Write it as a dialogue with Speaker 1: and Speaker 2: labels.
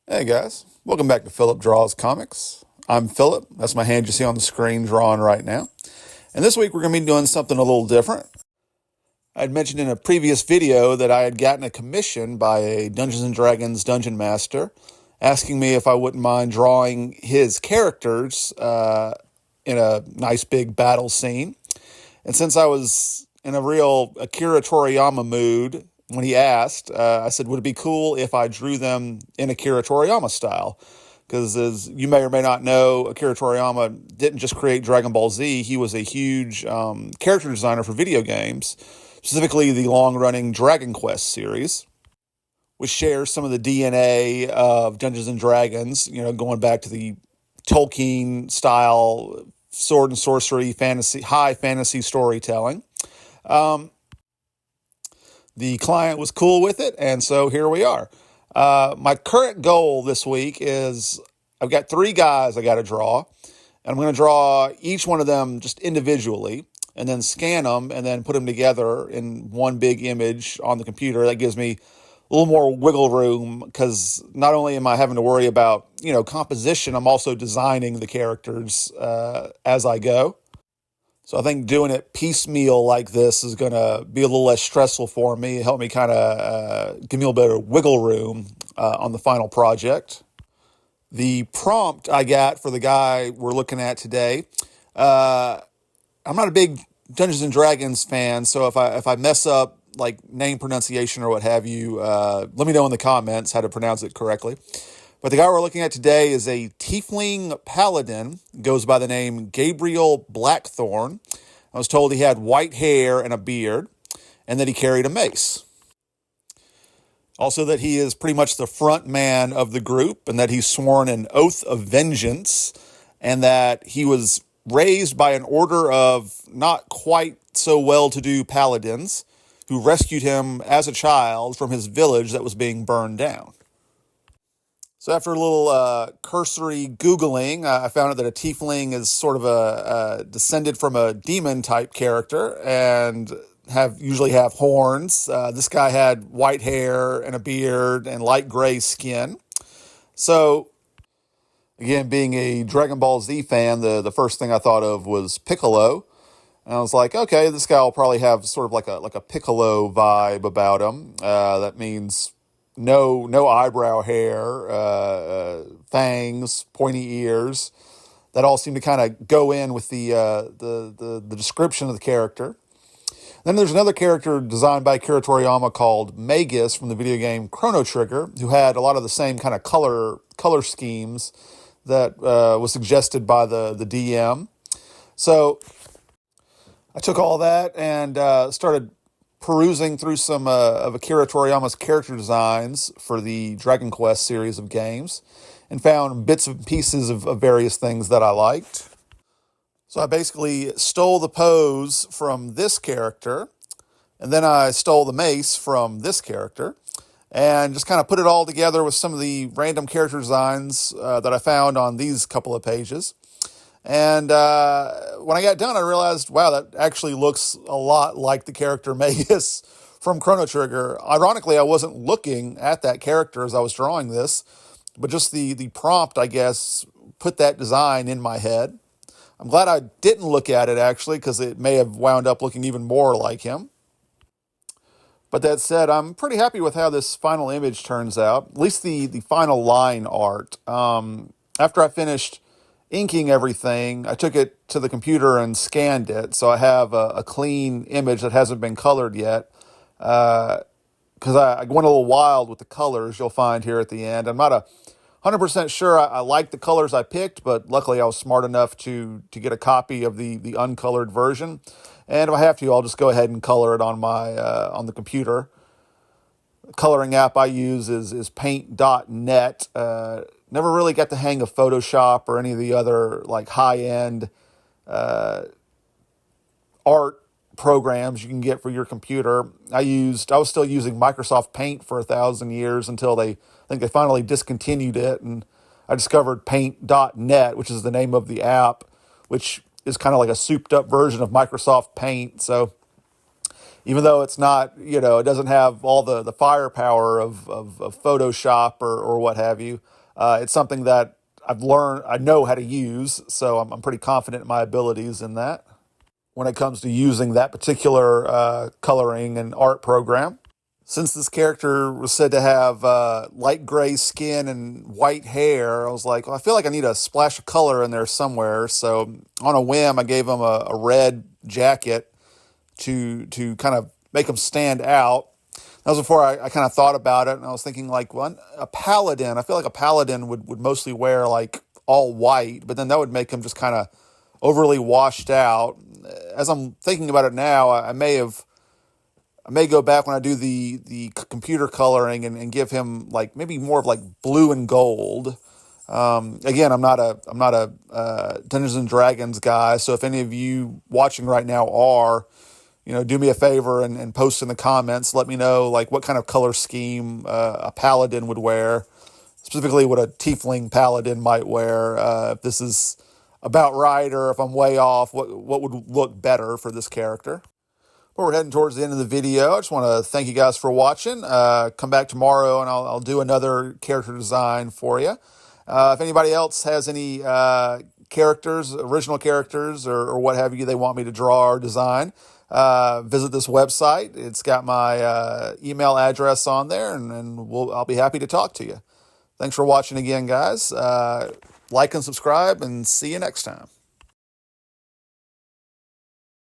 Speaker 1: Hey guys, welcome back to Philip Draws Comics. I'm Philip. That's my hand you see on the screen drawing right now. And this week we're going to be doing something a little different. I'd mentioned in a previous video that I had gotten a commission by a Dungeons & Dragons dungeon master asking me if I wouldn't mind drawing his characters in a nice big battle scene. And since I was in a real Akira Toriyama mood when he asked, I said, would it be cool if I drew them in Akira Toriyama style? Because as you may or may not know, Akira Toriyama didn't just create Dragon Ball Z. He was a huge character designer for video games, specifically the long-running Dragon Quest series, which shares some of the DNA of Dungeons & Dragons, going back to the Tolkien style sword and sorcery, high fantasy storytelling. The client was cool with it, and so here we are. My current goal this week is I've got 3 guys I got to draw, and I'm going to draw each one of them just individually, and then scan them, and then put them together in one big image on the computer. That gives me a little more wiggle room, because not only am I having to worry about, composition, I'm also designing the characters as I go. So I think doing it piecemeal like this is going to be a little less stressful for me, help me kind of give me a little bit of wiggle room on the final project. The prompt I got for the guy we're looking at today, I'm not a big Dungeons & Dragons fan, so if I mess up like name pronunciation or what have you, let me know in the comments how to pronounce it correctly. But the guy we're looking at today is a Tiefling Paladin, goes by the name Gabriel Blackthorn. I was told he had white hair and a beard, and that he carried a mace. Also that he is pretty much the front man of the group, and that he's sworn an oath of vengeance, and that he was raised by an order of not quite so well-to-do paladins who rescued him as a child from his village that was being burned down. So after a little cursory Googling, I found out that a tiefling is sort of a descended from a demon-type character and usually have horns. This guy had white hair and a beard and light gray skin. So, again, being a Dragon Ball Z fan, the first thing I thought of was Piccolo. And I was like, okay, this guy will probably have sort of like a Piccolo vibe about him. That means no eyebrow hair, fangs, pointy ears. That all seem to kind of go in with the description of the character. Then there's another character designed by Akira Toriyama called Magus from the video game Chrono Trigger, who had a lot of the same kind of color schemes that was suggested by the DM. So I took all that and started perusing through some of Akira Toriyama's character designs for the Dragon Quest series of games, and found bits and pieces of various things that I liked. So I basically stole the pose from this character, and then I stole the mace from this character, and just kind of put it all together with some of the random character designs that I found on these couple of pages. And when I got done, I realized, wow, that actually looks a lot like the character Magus from Chrono Trigger. Ironically, I wasn't looking at that character as I was drawing this, but just the prompt, I guess, put that design in my head. I'm glad I didn't look at it, actually, because it may have wound up looking even more like him. But that said, I'm pretty happy with how this final image turns out, at least the final line art. After I finished inking everything, I took it to the computer and scanned it, so I have a clean image that hasn't been colored yet, because I went a little wild with the colors you'll find here at the end. I'm not 100% sure I like the colors I picked, but luckily I was smart enough to get a copy of the uncolored version, and if I have to, I'll just go ahead and color it on on the computer. The coloring app I use is paint.net. Never really got the hang of Photoshop or any of the other like high-end art programs you can get for your computer. I was still using Microsoft Paint for 1,000 years until I think they finally discontinued it, and I discovered paint.net, which is the name of the app, which is kind of like a souped-up version of Microsoft Paint. So even though it's not, it doesn't have all the firepower of Photoshop or what have you. It's something that I've learned, I know how to use, so I'm pretty confident in my abilities in that when it comes to using that particular coloring and art program. Since this character was said to have light gray skin and white hair, I was like, well, I feel like I need a splash of color in there somewhere. So on a whim, I gave him a red jacket to kind of make him stand out. That was before I kind of thought about it, and I was thinking like, well, a paladin. I feel like a paladin would mostly wear like all white, but then that would make him just kind of overly washed out. As I'm thinking about it now, I may go back when I do the computer coloring and give him like maybe more of like blue and gold. Again, I'm not a Dungeons and Dragons guy, so if any of you watching right now are, do me a favor and post in the comments. Let me know like what kind of color scheme a paladin would wear, specifically what a tiefling paladin might wear. If this is about right or if I'm way off, what would look better for this character. But we're heading towards the end of the video. I just want to thank you guys for watching. Come back tomorrow and I'll do another character design for you. If anybody else has any characters, original characters or what have you they want me to draw or design, visit this website. It's got my email address on there, and I'll be happy to talk to you. Thanks for watching again, guys. Like and subscribe, and see you next time.